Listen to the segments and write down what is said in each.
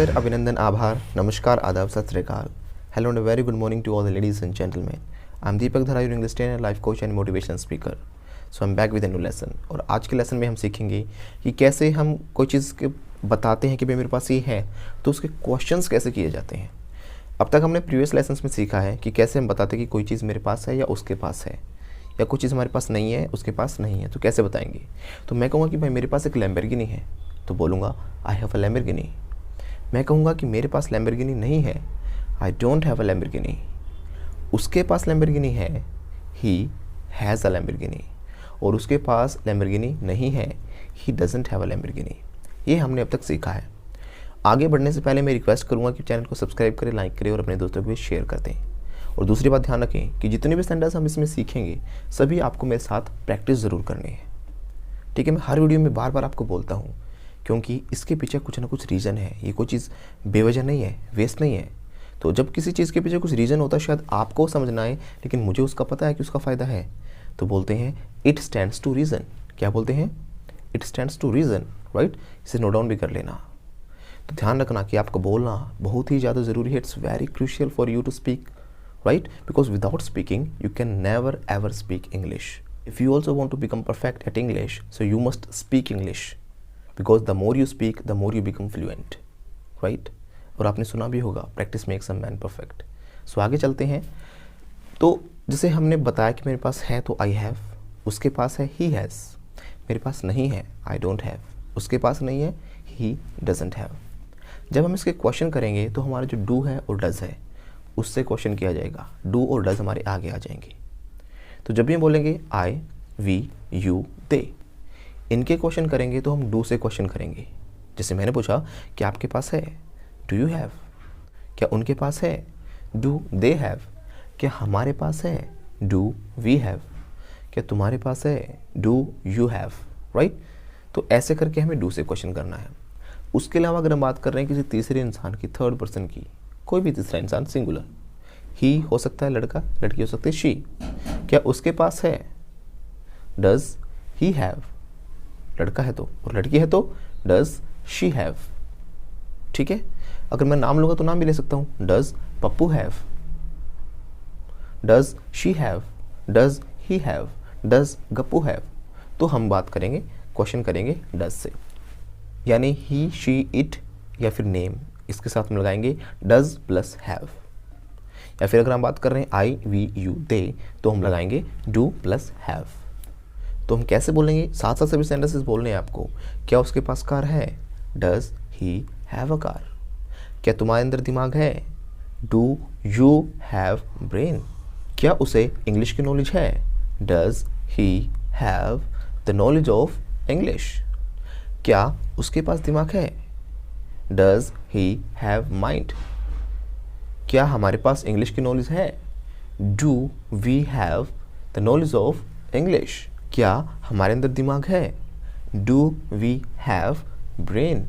सादर अभिनंदन आभार नमस्कार आदाब सत श्री अकाल hello and very good morning to all the ladies and gentleman I am Deepak Dhara your English trainer life coach and motivation speaker so I am back with a new lesson. और आज के लेसन में हम सीखेंगे कि कैसे हम कोई चीज़ के बताते हैं कि भाई मेरे पास ये है तो उसके क्वेश्चंस कैसे किए जाते हैं। अब तक हमने प्रीवियस लेसन्स में सीखा है कि कैसे हम बताते हैं कि कोई चीज़ मेरे पास है या उसके पास है, या कोई चीज़ हमारे पास नहीं है उसके पास नहीं है, तो कैसे बताएंगे। तो मैं कहूँगा कि भाई मेरे पास एक लैम्बोर्गिनी है तो बोलूँगा आई हैव अ लैम्बोर्गिनी। मैं कहूँगा कि मेरे पास लैम्बोर्गिनी नहीं है, I don't have a Lamborghini. उसके पास लैम्बोर्गिनी है, ही हैज़ अ लैम्बोर्गिनी। और उसके पास लैम्बोर्गिनी नहीं है, he doesn't have a Lamborghini. ये हमने अब तक सीखा है। आगे बढ़ने से पहले मैं रिक्वेस्ट करूँगा कि चैनल को सब्सक्राइब करें, लाइक करें और अपने दोस्तों को भी शेयर कर दें। और दूसरी बात ध्यान रखें कि जितने भी सेंटेंस हम इसमें सीखेंगे सभी आपको मेरे साथ प्रैक्टिस ज़रूर करनी है, ठीक है। मैं हर वीडियो में बार बार आपको बोलता हूँ क्योंकि इसके पीछे कुछ ना कुछ रीज़न है। ये कोई चीज़ बेवजह नहीं है, वेस्ट नहीं है। तो जब किसी चीज़ के पीछे कुछ रीज़न होता है शायद आपको समझ ना आए, लेकिन मुझे उसका पता है कि उसका फ़ायदा है, तो बोलते हैं इट स्टैंड्स टू रीज़न। क्या बोलते हैं? It stands to reason, right. इसे नोट डाउन भी कर लेना। तो ध्यान रखना कि आपको बोलना बहुत ही ज़्यादा ज़रूरी है। It's very crucial for you to speak, right, because without speaking you can never ever speak English. If you also want to become perfect at English so you must speak English, because the more you speak the more you become fluent, right. और आपने सुना भी होगा practice makes a man perfect. So आगे चलते हैं। तो जैसे हमने बताया कि मेरे पास है तो आई हैव, उसके पास है ही हैज़, मेरे पास नहीं है आई डोंट हैव, उसके पास नहीं है ही डजंट हैव। जब हम इसके क्वेश्चन करेंगे तो हमारा जो डू है और डज है उससे क्वेश्चन किया जाएगा। डू और डज हमारे आगे आ जाएंगे। तो जब भी हम बोलेंगे आई, वी, यू, दे, इनके क्वेश्चन करेंगे तो हम डू से क्वेश्चन करेंगे। जैसे मैंने पूछा क्या आपके पास है, डू यू हैव। क्या उनके पास है, डू दे हैव। क्या हमारे पास है, डू वी हैव। क्या तुम्हारे पास है, डू यू हैव, राइट। तो ऐसे करके हमें डू से क्वेश्चन करना है। उसके अलावा अगर हम बात कर रहे हैं किसी तीसरे इंसान की, थर्ड पर्सन की, कोई भी तीसरा इंसान सिंगुलर, ही हो सकता है लड़का, लड़की हो सकती है शी। क्या उसके पास है, डज ही हैव, लड़का है तो, और लड़की है तो डज शी हैव, ठीक है। अगर मैं नाम लूंगा तो नाम भी ले सकता हूं, does Pappu have, does she have, does he have, does Gappu have. तो हम बात करेंगे, क्वेश्चन करेंगे डज से, यानी ही, शी, इट या फिर नेम, इसके साथ में लगाएंगे डज प्लस हैव। या फिर अगर हम बात कर रहे हैं आई, वी, यू, दे, तो हम लगाएंगे डू प्लस हैव। तो हम कैसे बोलेंगे, साथ साथ सभी सेंटेंसेस बोलने हैं आपको। क्या उसके पास कार है, does he have a car. क्या तुम्हारे अंदर दिमाग है, डू यू हैव ब्रेन। क्या उसे इंग्लिश की नॉलेज है, does he have the knowledge of English. क्या उसके पास दिमाग है, डज ही हैव माइंड। क्या हमारे पास इंग्लिश की नॉलेज है, do we have the knowledge of English. क्या हमारे अंदर दिमाग है, डू वी हैव ब्रेन।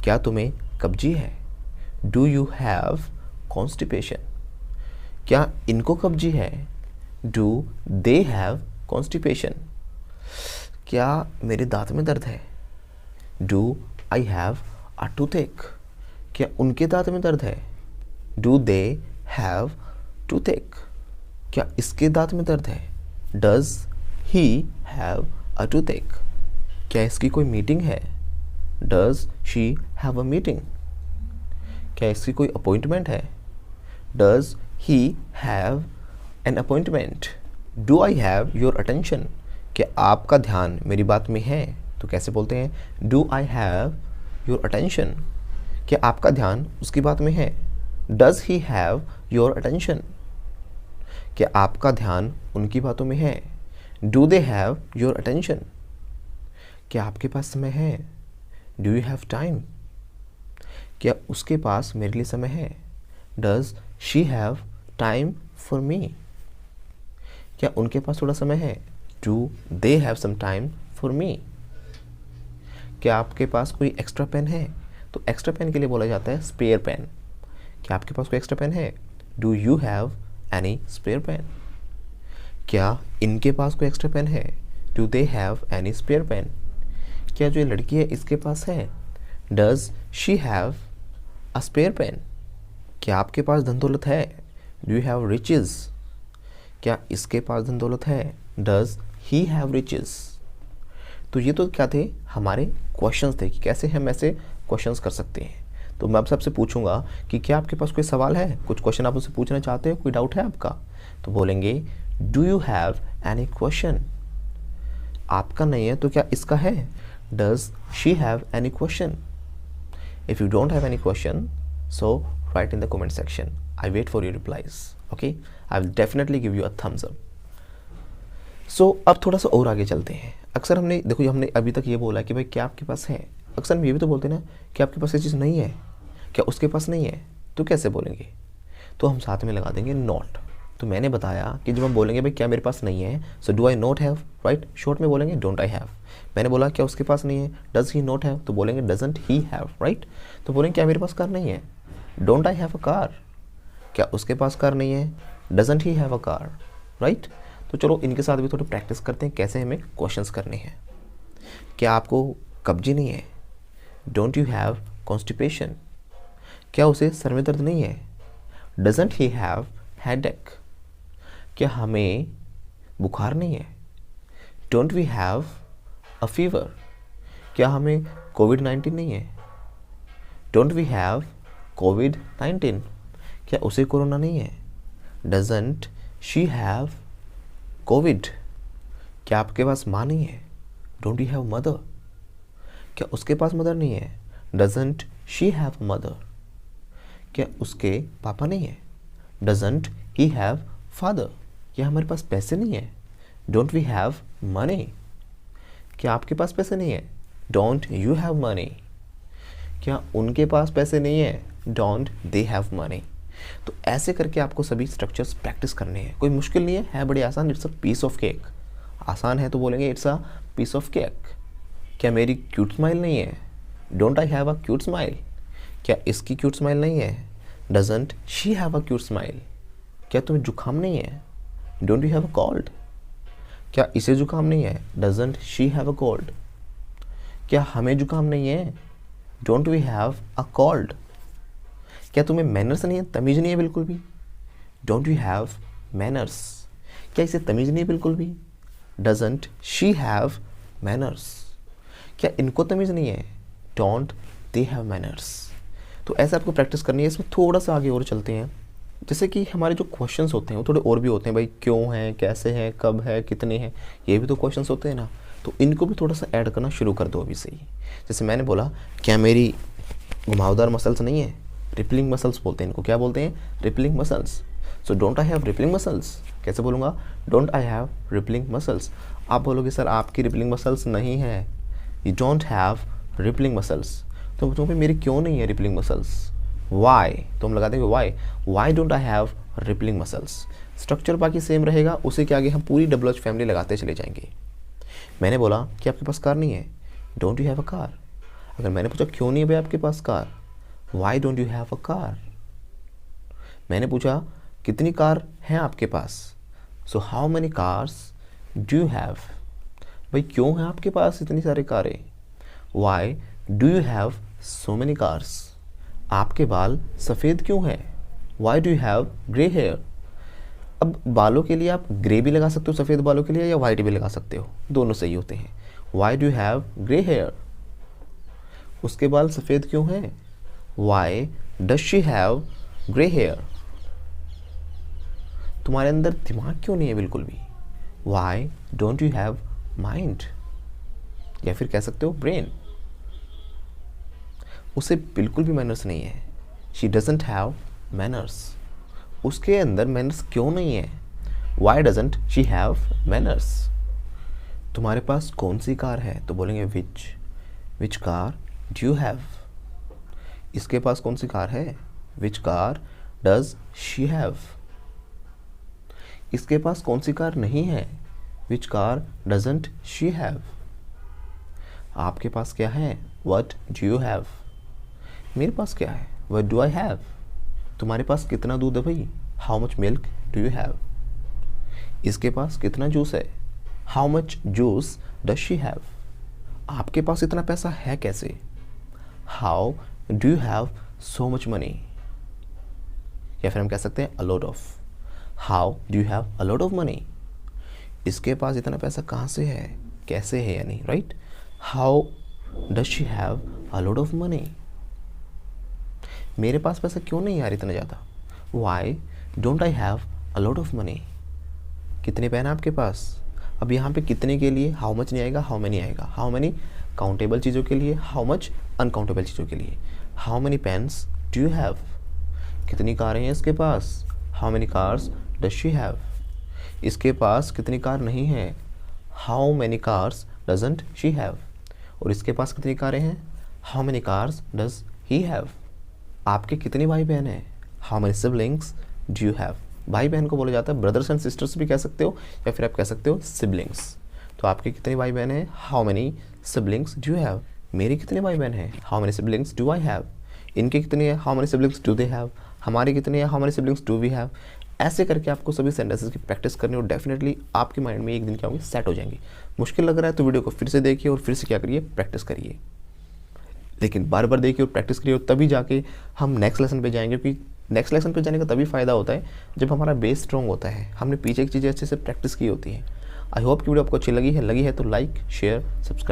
क्या तुम्हें कब्जी है, डू यू हैव कॉन्स्टिपेशन। क्या इनको कब्जी है, डू दे हैव कॉन्स्टिपेशन। क्या मेरे दांत में दर्द है, do I have a toothache. क्या उनके दांत में दर्द है, डू दे हैव टूथेक। क्या इसके दांत में दर्द है, does he have a toothache. क्या इसकी कोई मीटिंग है, does she have a meeting. क्या इसकी कोई अपॉइंटमेंट है, does he have an appointment. Do I have your attention. क्या आपका ध्यान मेरी बात में है, तो कैसे बोलते हैं, do I have your attention. क्या आपका ध्यान उसकी बात में है, does he have your attention. क्या आपका ध्यान उनकी बातों में है, do they have your attention. क्या आपके पास समय है, डू यू हैव टाइम। क्या उसके पास मेरे लिए समय है, does she have time for me. क्या उनके पास थोड़ा समय है, do they have some time for me. क्या आपके पास कोई एक्स्ट्रा पेन है, तो एक्स्ट्रा पेन के लिए बोला जाता है स्पेयर पेन। क्या आपके पास कोई एक्स्ट्रा पेन है, do you have any spare pen. क्या इनके पास कोई एक्स्ट्रा पेन है, do they have any spare pen. क्या जो ये लड़की है इसके पास है, does she have a spare pen, क्या आपके पास धन दौलत है? डू यू हैव रिचेस, क्या इसके पास धन दौलत है? Does he have riches. तो ये तो क्या थे, हमारे क्वेश्चंस थे कि कैसे हम ऐसे क्वेश्चंस कर सकते हैं। तो मैं आप सबसे पूछूंगा कि क्या आपके पास कोई सवाल है, कुछ क्वेश्चन आप उससे पूछना चाहते हो, कोई डाउट है आपका? तो बोलेंगे do you have any question. आपका नहीं है तो क्या इसका है? Does she have any question? If you don't have any question, so write in the comment section, I wait for your replies. Okay, I will definitely give you a thumbs up. So अब थोड़ा सा और आगे चलते हैं। अक्सर हमने देखो, हमने अभी तक ये बोला कि भाई क्या आपके पास है, अक्सर हम ये भी तो बोलते हैं ना कि आपके पास ये चीज़ नहीं है, क्या उसके पास नहीं है, तो कैसे बोलेंगे? तो हम साथ में लगा देंगे नॉट। तो मैंने बताया कि जब हम बोलेंगे भाई क्या मेरे पास नहीं है, so do I not have, right, short में बोलेंगे डोंट आई हैव। मैंने बोला क्या उसके पास नहीं है, डज ही नॉट हैव, तो बोलेंगे डजंट ही हैव, राइट। तो बोलेंगे क्या मेरे पास कार नहीं है, don't I have a car, क्या उसके पास कार नहीं है, doesn't he have a car, right. तो चलो इनके साथ भी थोड़ी प्रैक्टिस करते हैं कैसे हमें क्वेश्चंस करने हैं। क्या आपको कब्जी नहीं है, डोंट यू हैव कॉन्स्टिपेशन, क्या उसे सर में दर्द नहीं है, डजंट ही हैव हेडेक, क्या हमें बुखार नहीं है, don't we have a fever, क्या हमें कोविड-19 नहीं है, डोंट वी हैव कोविड-19, क्या उसे कोरोना नहीं है, डजंट शी हैव कोविड, क्या आपके पास माँ नहीं है, डोंट यू हैव मदर, क्या उसके पास मदर नहीं है, डजंट शी हैव मदर, क्या उसके पापा नहीं है, डजंट ही हैव फादर, क्या हमारे पास पैसे नहीं है, डोंट वी हैव मनी, क्या आपके पास पैसे नहीं है, डोंट यू हैव मनी, क्या उनके पास पैसे नहीं है, डोंट दे हैव मनी। तो ऐसे करके आपको सभी स्ट्रक्चर्स प्रैक्टिस करने हैं, कोई मुश्किल नहीं है बड़ी आसान। It's a piece of cake, आसान है तो बोलेंगे it's a piece of cake. क्या मेरी क्यूट स्माइल नहीं है, don't I have a cute smile, क्या इसकी क्यूट स्माइल नहीं है, doesn't she have a cute smile, क्या तुम्हें जुकाम नहीं है, don't you have a cold, क्या इसे जुकाम नहीं है, doesn't she have a cold, क्या हमें जुकाम नहीं है, don't we have a cold, क्या तुम्हें मैनर्स नहीं है, तमीज़ नहीं है बिल्कुल भी, डोंट यू हैव मैनर्स, क्या इसे तमीज़ नहीं है बिल्कुल भी, डजंट शी हैव मैनर्स, क्या इनको तमीज़ नहीं है, डोंट दे हैव मैनर्स। तो ऐसे आपको प्रैक्टिस करनी है। इसमें थोड़ा सा आगे और चलते हैं, जैसे कि हमारे जो क्वेश्चंस होते हैं वो थोड़े और भी होते हैं, भाई क्यों हैं, कैसे हैं, कब है, कितने हैं, ये भी तो क्वेश्चंस होते हैं ना। तो इनको भी थोड़ा सा ऐड करना शुरू कर दो अभी से ही। जैसे मैंने बोला क्या मेरी घुमावदार मसल्स नहीं है, रिपलिंग मसल्स बोलते हैं इनको, क्या बोलते हैं, rippling muscles. So don't I have rippling muscles, कैसे बोलूँगा, don't I have rippling muscles. आप बोलोगे सर आपकी रिपलिंग मसल्स नहीं है, you don't have rippling muscles. तो बच्चों पे मेरी क्यों नहीं है रिपलिंग मसल्स, वाई, तो हम लगा देंगे why don't I have rippling muscles. Structure बाकी सेम रहेगा, उसी के आगे हम पूरी डबल एच फैमिली लगाते चले जाएंगे। मैंने बोला कि आपके पास कार नहीं है, don't you have a car. अगर मैंने पूछा क्यों नहीं है भाई आपके पास car, why don't you have a car. मैंने पूछा कितनी कार हैं आपके पास, so how many cars do you have. भाई क्यों है आपके पास इतनी सारी कारें, why do you have so many cars. आपके बाल सफ़ेद क्यों हैं, why do you have grey hair. अब बालों के लिए आप ग्रे भी लगा सकते हो सफ़ेद बालों के लिए, या वाइट भी लगा सकते हो, दोनों सही होते हैं। Why do you have grey hair, उसके बाल सफ़ेद क्यों हैं, why does she have grey hair. तुम्हारे अंदर दिमाग क्यों नहीं है बिल्कुल भी, why don't you have mind, या फिर कह सकते हो ब्रेन। उसे बिल्कुल भी मैनर्स नहीं है, शी डजंट हैव मैनर्स, उसके अंदर मैनर्स क्यों नहीं है, why doesn't she have manners. तुम्हारे पास कौन सी कार है, तो बोलेंगे which car do you have. इसके पास कौन सी कार है, which car does she have. इसके पास कौन सी कार नहीं है, which car doesn't she have. आपके पास क्या है, व्हाट डू यू हैव। मेरे पास क्या है, व्हाट डू आई हैव। तुम्हारे पास कितना दूध है भाई, how much milk do you have. इसके पास कितना जूस है, how much juice does she have. आपके पास इतना पैसा है कैसे, how do you have so much money, या फिर हम कह सकते हैं a lot of. How do you have a lot of money, इसके पास इतना पैसा कहाँ से है, कैसे है यानी, right. How does she have a lot of money, मेरे पास पैसा क्यों नहीं यार इतना ज़्यादा। Why don't I have a lot of money, कितने पेन है आपके पास। अब यहाँ पे कितने के लिए हाउ मच नहीं आएगा, हाउ मैनी आएगा। हाउ मैनी काउंटेबल चीज़ों के लिए, हाउ मच अनकाउंटेबल चीज़ों के लिए। How many pens do you have, कितनी कारें हैं इसके पास। How many cars does she have, इसके पास कितनी कार नहीं है। How many cars doesn't she have, और इसके पास कितनी कारें हैं। How many cars does he have. आपके कितने भाई बहन हैं, how many siblings do you have. भाई बहन को बोला जाता है ब्रदर्स एंड सिस्टर्स भी कह सकते हो, या फिर आप कह सकते हो सिबलिंग्स। तो आपके कितने भाई बहन हैं, how many siblings do you have. मेरे कितने भाई बहन हैं, how many siblings do I have. इनके कितने हैं, how many siblings do they have. हमारे कितने हैं, how many siblings do we have. ऐसे करके आपको सभी सेंटेंसेस की प्रैक्टिस करनी, और डेफिनेटली आपके माइंड में एक दिन क्या होंगे, सेट हो जाएंगे। मुश्किल लग रहा है तो वीडियो को फिर से देखिए और फिर से क्या करिए, प्रैक्टिस करिए। लेकिन बार बार देखिए और प्रैक्टिस करिए, और तभी जाके हम नेक्स्ट लेसन पे जाएंगे, क्योंकि नेक्स्ट लेसन पे जाने का तभी फ़ायदा होता है जब हमारा बेस स्ट्रॉन्ग होता है, हमने पीछे की चीज़ें अच्छे से प्रैक्टिस की होती हैं। आई होप कि वीडियो आपको अच्छी लगी है तो लाइक शेयर सब्सक्राइब